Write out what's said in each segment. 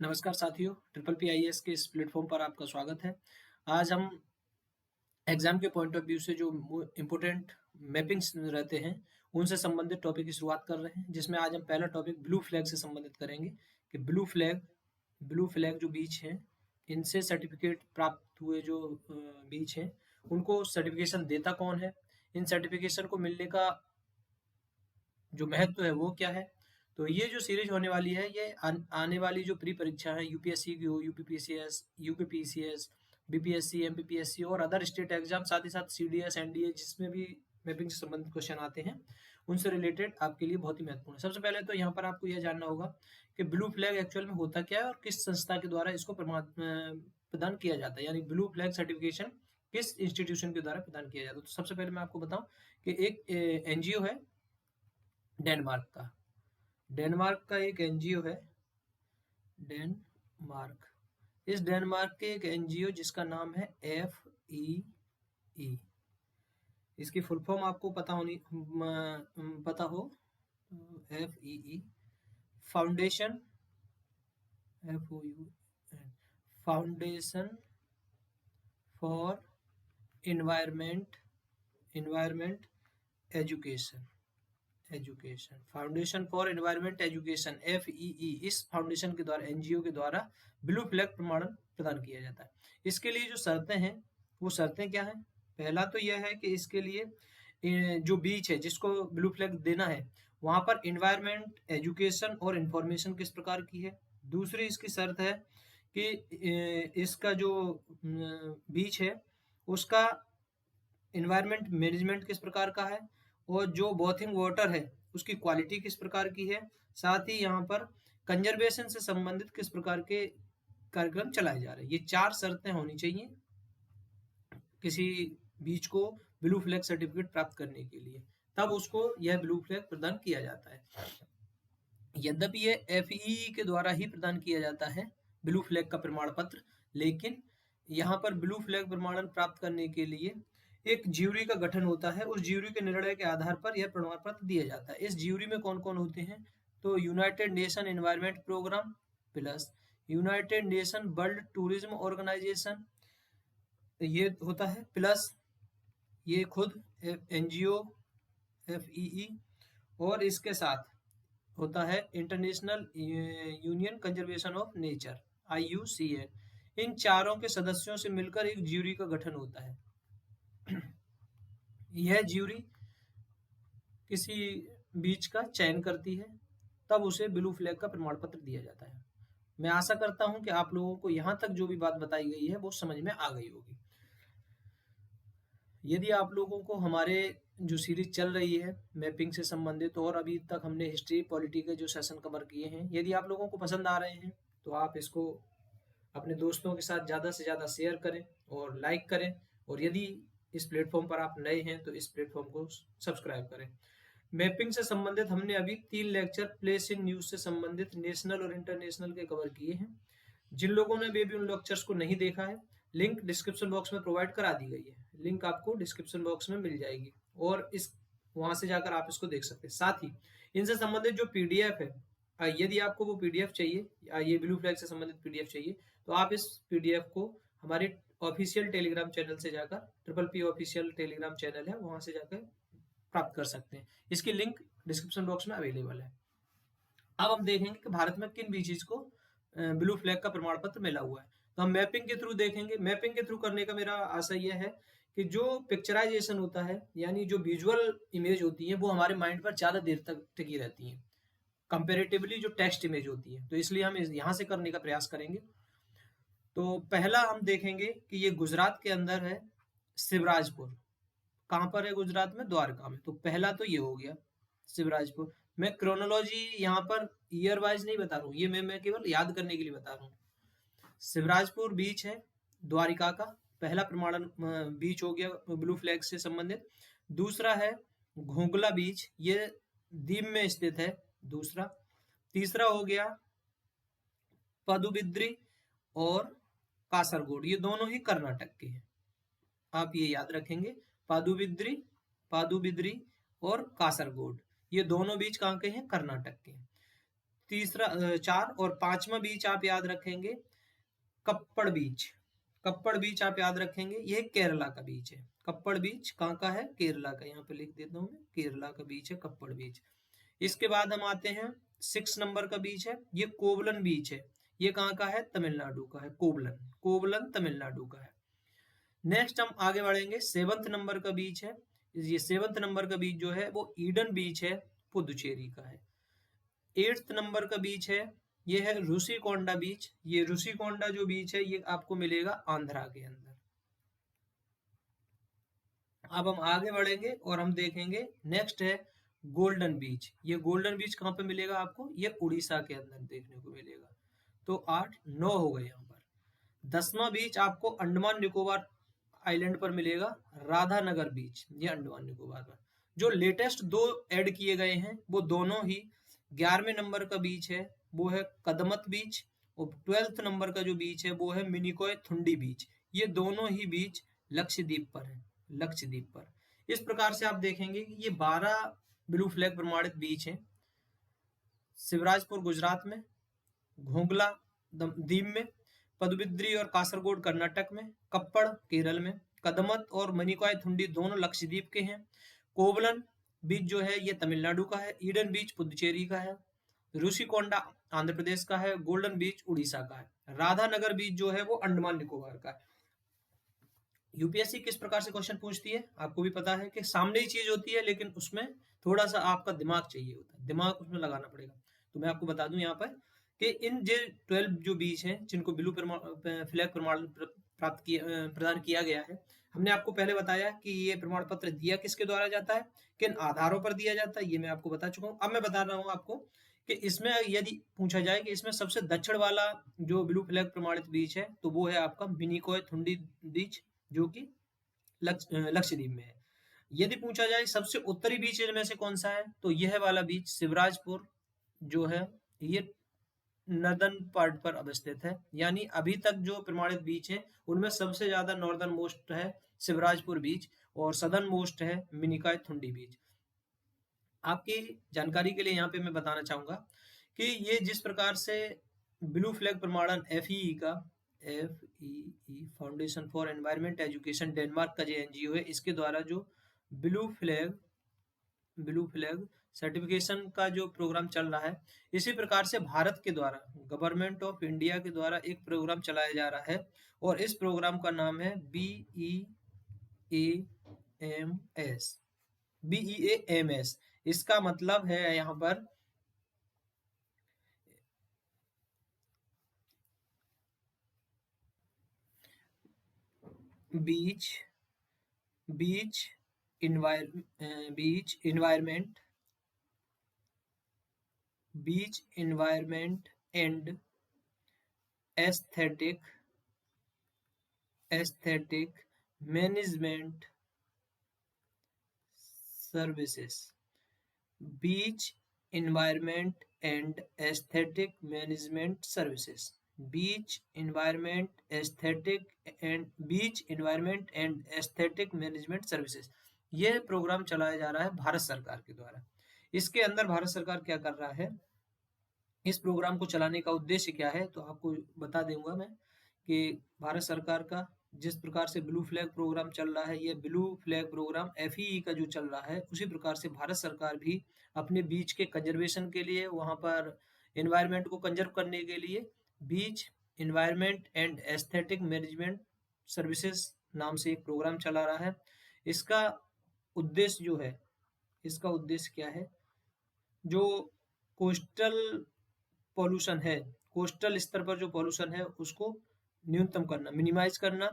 नमस्कार साथियों, triple P IAS के इस प्लेटफॉर्म पर आपका स्वागत है। आज हम एग्जाम के पॉइंट ऑफ व्यू से जो इम्पोर्टेंट मैपिंग्स रहते हैं, उनसे संबंधित टॉपिक की शुरुआत कर रहे हैं, जिसमें आज हम पहला टॉपिक ब्लू फ्लैग से संबंधित करेंगे कि ब्लू फ्लैग जो बीच हैं, इनसे सर्टिफिकेट प्राप्त हुए जो बीच हैं, उनको सर्टिफिकेशन देता कौन है, इन सर्टिफिकेशन को मिलने का जो महत्व है वो क्या है। तो ये जो सीरीज होने वाली है ये आने वाली जो प्री परीक्षा है यूपीएससी की हो, यूपीपीसीएस, बीपीएससी, एमपीपीएससी और अदर स्टेट एग्जाम, साथ ही साथ सीडीएस, एनडीए, जिसमें भी मैपिंग से संबंधित क्वेश्चन आते हैं, उनसे रिलेटेड आपके लिए बहुत ही महत्वपूर्ण है। सबसे पहले तो यहाँ पर आपको यह जानना होगा कि ब्लू फ्लैग एक्चुअल में होता क्या है और किस संस्था के द्वारा इसको प्रदान किया जाता है, यानी ब्लू फ्लैग सर्टिफिकेशन किस इंस्टीट्यूशन के द्वारा प्रदान किया जाता है। तो सबसे पहले मैं आपको बताऊं कि एक एनजीओ है डेनमार्क का। डेनमार्क का एक एनजीओ है, डेनमार्क। इस डेनमार्क के एक एनजीओ जिसका नाम है FEE, इसकी फुल फॉर्म आपको पता हो। FEE foundation, FOU foundation for environment education, foundation for environment education, FEE। इस फाउंडेशन के द्वारा, एनजीओ के द्वारा ब्लू फ्लैग प्रमाणन प्रदान किया जाता है। इसके लिए जो शर्तें हैं वो शर्तें क्या हैं? पहला तो यह है कि इसके लिए जो बीच है जिसको ब्लू फ्लैग देना है, वहां पर इन्वायरमेंट, एजुकेशन और इंफॉर्मेशन किस प्रकार की है। दूसरी इसकी शर्त है कि इसका जो बीच है उसका इन्वायरमेंट मैनेजमेंट किस प्रकार का है, और जो बॉथिंग वाटर है उसकी क्वालिटी किस प्रकार की है। साथ ही यहाँ पर कंजर्वेशन से संबंधित किस प्रकार के कार्यक्रम चलाए जा रहे हैं। ये 4 शर्तें होनी चाहिए किसी बीच को ब्लू फ्लैग सर्टिफिकेट प्राप्त करने के लिए, तब उसको यह ब्लू फ्लैग प्रदान किया जाता है। यद्यपि ये FEE के द्वारा ही प्रदान किया जाता है ब्लू फ्लैग का प्रमाण पत्र, लेकिन यहाँ पर ब्लू फ्लैग प्रमाणन प्राप्त करने के लिए एक ज्यूरी का गठन होता है। उस ज्यूरी के निर्णय के आधार पर यह प्रमाण पत्र दिया जाता है। इस ज्यूरी में कौन कौन होते हैं? तो United Nation Environment Programme plus United Nation World Tourism Organization, ये होता है, प्लस ये खुद एनजीओ FEE, और इसके साथ होता है international union conservation of nature, IUCN। इन चारों के सदस्यों से मिलकर एक ज्यूरी का गठन होता है। यह ज्यूरी किसी बीच का चयन करती है, तब उसे ब्लू फ्लैग का प्रमाण पत्र दिया जाता है। मैं आशा करता हूं कि आप लोगों को यहाँ तक जो भी बात बताई गई है वो समझ में आ गई होगी। यदि आप लोगों को हमारे जो सीरीज चल रही है मैपिंग से संबंधित, और अभी तक हमने हिस्ट्री, पॉलिटी के जो सेशन कवर किए हैं, यदि आप लोगों को पसंद आ रहे हैं तो आप इसको अपने दोस्तों के साथ ज़्यादा से ज़्यादा शेयर करें और लाइक करें, और यदि इस प्लेटफॉर्म पर आप नए हैं तो इस प्लेटफॉर्म को सब्सक्राइब करें। मैपिंग से संबंधित हमने अभी 3 लेक्चर प्लेस इन न्यूज से संबंधित नेशनल और इंटरनेशनल के कवर किए हैं। जिन लोगों ने भी उन लेक्चर्स को नहीं देखा है, लिंक डिस्क्रिप्शन बॉक्स में प्रोवाइड करा दी गई है। लिंक आपको डिस्क्रिप्शन बॉक्स में मिल जाएगी और इस वहां से जाकर आप इसको देख सकते हैं। साथ ही इनसे संबंधित जो पीडीएफ है, यदि आपको वो पीडीएफ चाहिए, ये ब्लू फ्लैग से संबंधित पीडीएफ चाहिए, तो आप इस पीडीएफ को हमारे ऑफिशियल टेलीग्राम चैनल से जाकर, triple P official Telegram channel है, वहां से जाकर प्राप्त कर सकते हैं। इसकी लिंक डिस्क्रिप्शन बॉक्स में अवेलेबल है। अब हम देखेंगे कि भारत में किन बीचेस को ब्लू फ्लैग का प्रमाण पत्र मिला हुआ है। तो हम मैपिंग के थ्रू देखेंगे। मैपिंग के थ्रू करने का मेरा आशा यह है कि जो पिक्चराइजेशन होता है, यानी जो विजुअल इमेज होती है, वो हमारे माइंड पर ज्यादा देर तक टिकी रहती है कंपेरेटिवली जो टेक्स्ट इमेज होती है। तो इसलिए हम यहाँ से करने का प्रयास करेंगे। तो पहला हम देखेंगे कि ये गुजरात के अंदर है, शिवराजपुर। कहाँ पर है? गुजरात में, द्वारका में। तो पहला तो ये हो गया शिवराजपुर। मैं क्रोनोलॉजी यहाँ पर ईयर वाइज नहीं बता रहा हूँ, ये मैं केवल याद करने के लिए बता रहा हूँ। शिवराजपुर बीच है द्वारिका का, पहला प्रमाणन बीच हो गया ब्लू फ्लैग से संबंधित। दूसरा है घोंगला बीच, ये दीव में स्थित है, दूसरा। तीसरा हो गया पदुबिद्री और कासरगोड, ये दोनों ही कर्नाटक के हैं। आप ये याद रखेंगे, पादुबिद्री और कासरगोड, ये दोनों बीच कहाँ के हैं? कर्नाटक के। तीसरा 4 और 5वां बीच आप याद रखेंगे कप्पड़ बीच। कप्पड़ बीच आप याद रखेंगे, ये केरला का बीच है। कप्पड़ बीच कहाँ का है? केरला का। यहाँ पे लिख देता हूँ मैं, केरला का बीच है कप्पड़ बीच। इसके बाद हम आते हैं 6 नंबर का बीच है, ये कोवलम बीच है। ये कहाँ का है? तमिलनाडु का है। कोवलम, कोवलम तमिलनाडु का है। नेक्स्ट हम आगे बढ़ेंगे, 7th नंबर का बीच है। ये 7th नंबर का बीच जो है वो ईडन बीच है, पुदुचेरी का है। 8th नंबर का बीच है, ये है ऋषिकोंडा बीच। ये ऋषिकोंडा जो बीच है ये आपको मिलेगा आंध्रा के अंदर। अब हम आगे बढ़ेंगे और हम देखेंगे नेक्स्ट है गोल्डन बीच। ये गोल्डन बीच कहाँ पे मिलेगा आपको? ये उड़ीसा के अंदर देखने को मिलेगा। तो 8 9 हो गए यहाँ पर। 10वां बीच आपको अंडमान निकोबार आइलैंड पर मिलेगा, राधानगर बीच। ये अंडमान निकोबार पर जो लेटेस्ट 2 ऐड किए गए हैं वो दोनों ही 11वें नंबर का बीच है, वो है कदमत बीच। और 12th नंबर का जो बीच है वो है मिनिकॉय थुंडी बीच। ये दोनों ही बीच लक्षद्वीप पर है, लक्षद्वीप पर। इस प्रकार से आप देखेंगे कि ये 12 ब्लू फ्लैग प्रमाणित बीच हैं। शिवराजपुर गुजरात में, घोंगला दीव में, पदुबिद्री और कासरगोड कर्नाटक में, कप्पड़ केरल में, कदमत और मनिकॉय थुंडी दोनों लक्षद्वीप के हैं। कोवलन बीच जो है ये तमिलनाडु का है। ईडन बीच पुदुचेरी का है। ऋषिकोंडा आंध्र प्रदेश का है। गोल्डन बीच उड़ीसा का है। राधानगर बीच जो है वो अंडमान निकोबार का है। यूपीएससी किस प्रकार से क्वेश्चन पूछती है आपको भी पता है कि सामने ही चीज होती है लेकिन उसमें थोड़ा सा आपका दिमाग चाहिए होता है, दिमाग उसमें लगाना पड़ेगा। तो मैं आपको बता दूं यहाँ पर कि इन जो 12 जो बीच हैं जिनको ब्लू फ्लैग प्रमाण प्राप्त किया प्रदान किया गया है, हमने आपको पहले बताया कि ये प्रमाण पत्र दिया किसके द्वारा जाता है, किन आधारों पर दिया जाता है, ये मैं आपको बता चुका हूँ। अब मैं बता रहा हूँ आपको कि इसमें यदि पूछा जाए कि इसमें सबसे दक्षिण वाला जो ब्लू फ्लैग प्रमाणित बीच है तो वो है आपका मिनिकॉय थुंडी बीच, जो कि लक्षद्वीप में है। यदि पूछा जाए सबसे उत्तरी बीच में से कौन सा है तो यह वाला बीच शिवराजपुर जो है ये नॉर्दर्न पार्ट पर अवस्थित है। यानी अभी तक जो प्रमाणित बीच है उनमें सबसे ज्यादा नॉर्दर्न मोस्ट है शिवराजपुर बीच और सदर्न मोस्ट है मिनिकॉय थुंडी बीच। आपकी जानकारी के लिए यहाँ पे मैं बताना चाहूंगा कि ये जिस प्रकार से ब्लू फ्लैग प्रमाणन FEE का FEE foundation for environment education Denmark का जो एनजीओ है, इसके द्वारा जो ब्लू फ्लैग सर्टिफिकेशन का जो प्रोग्राम चल रहा है, इसी प्रकार से भारत के द्वारा गवर्नमेंट ऑफ इंडिया के द्वारा एक प्रोग्राम चलाया जा रहा है और इस प्रोग्राम का नाम है BEAMS। इसका मतलब है यहाँ पर beach environment and aesthetic management services. Beach environment and aesthetic management services. Beach environment and aesthetic management services. यह प्रोग्राम चलाया जा रहा है भारत सरकार के द्वारा। इसके अंदर भारत सरकार क्या कर रहा है, इस प्रोग्राम को चलाने का उद्देश्य क्या है, तो आपको बता दूंगा मैं कि भारत सरकार का जिस प्रकार से ब्लू फ्लैग प्रोग्राम चल रहा है, ये ब्लू फ्लैग प्रोग्राम FEE का जो चल रहा है, उसी प्रकार से भारत सरकार भी अपने बीच के कंजर्वेशन के लिए, वहां पर एनवायरनमेंट को कंजर्व करने के लिए beach environment and aesthetic management services नाम से एक प्रोग्राम चला रहा है। इसका उद्देश्य जो है, इसका उद्देश्य क्या है, जो कोस्टल पॉल्यूशन है, कोस्टल स्तर पर जो पॉल्यूशन है उसको न्यूनतम करना, मिनिमाइज करना,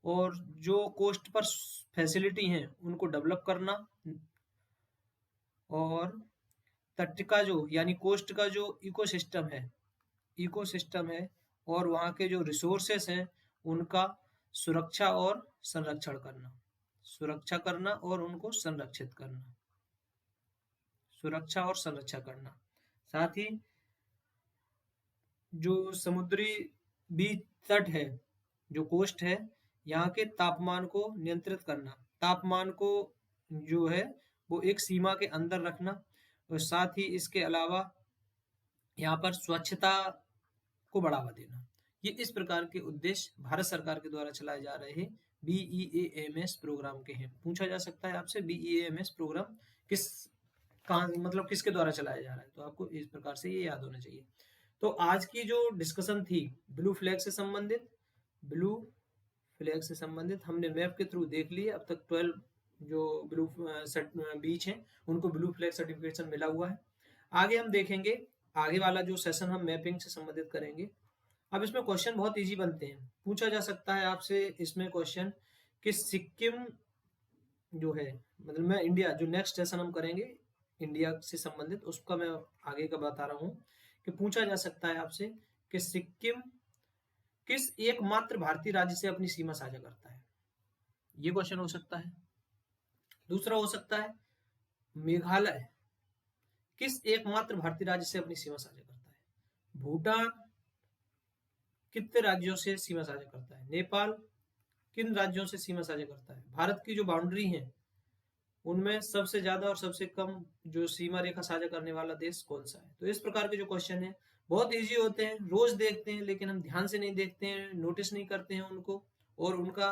और जो कोस्ट पर फैसिलिटी हैं उनको डेवलप करना, और तट का जो यानी कोस्ट का जो इकोसिस्टम है और वहाँ के जो रिसोर्सेस हैं उनका सुरक्षा और संरक्षण करना और उनको संरक्षित करना, सुरक्षा और संरक्षा करना। साथ ही जो समुद्री बीच तट है, जो कोस्ट है, यहाँ के तापमान को नियंत्रित करना, तापमान को जो है वो एक सीमा के अंदर रखना, और साथ ही इसके अलावा यहाँ पर स्वच्छता को बढ़ावा देना। ये इस प्रकार के उद्देश्य भारत सरकार के द्वारा चलाए जा रहे BEAMS प्रोग्राम के हैं। पूछा जा सकता है आपसे BEAMS प्रोग्राम किस कहाँ मतलब किसके द्वारा चलाया जा रहा है, तो आपको इस प्रकार से ये याद होना चाहिए। तो आज की जो डिस्कशन थी ब्लू फ्लैग से संबंधित, ब्लू फ्लैग से संबंधित हमने मैप के थ्रू देख लिए। अब तक 12 जो ब्लू बीच हैं उनको ब्लू फ्लैग सर्टिफिकेशन मिला हुआ है। आगे हम देखेंगे, आगे वाला जो सेशन हम मैपिंग से संबंधित करेंगे। अब इसमें क्वेश्चन बहुत इजी बनते हैं। पूछा जा सकता है आपसे इसमें क्वेश्चन कि सिक्किम जो है, मतलब मैं इंडिया जो नेक्स्ट सेशन हम करेंगे इंडिया से संबंधित, उसका मैं आगे का बता रहा हूँ कि पूछा जा सकता है आपसे कि सिक्किम किस एकमात्र भारतीय राज्य से अपनी सीमा साझा करता है, ये क्वेश्चन हो सकता है। दूसरा हो सकता है मेघालय किस एकमात्र भारतीय राज्य से अपनी सीमा साझा करता है। भूटान कितने राज्यों से सीमा साझा करता है। नेपाल किन राज्यों से सीमा साझा करता है। भारत की जो बाउंड्री है उनमें सबसे ज्यादा और सबसे कम जो सीमा रेखा साझा करने वाला देश कौन सा है। तो इस प्रकार के जो क्वेश्चन है बहुत इजी होते हैं, रोज देखते हैं लेकिन हम ध्यान से नहीं देखते हैं, नोटिस नहीं करते हैं उनको, और उनका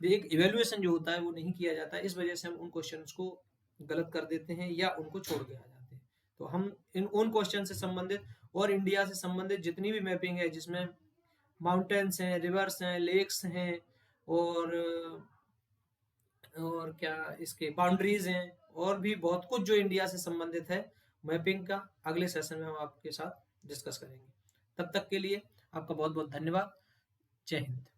एक इवेल्युएशन जो होता है वो नहीं किया जाता है। इस वजह से हम उन क्वेश्चंस को गलत कर देते हैं या उनको छोड़ के आ जाते हैं। तो हम उन क्वेश्चन से संबंधित और इंडिया से संबंधित जितनी भी मैपिंग है जिसमें माउंटेन्स हैं, रिवर्स हैं, लेक्स हैं और क्या इसके बाउंड्रीज हैं, और भी बहुत कुछ जो इंडिया से संबंधित है मैपिंग का, अगले सेशन में हम आपके साथ डिस्कस करेंगे। तब तक के लिए आपका बहुत बहुत धन्यवाद। जय हिंद।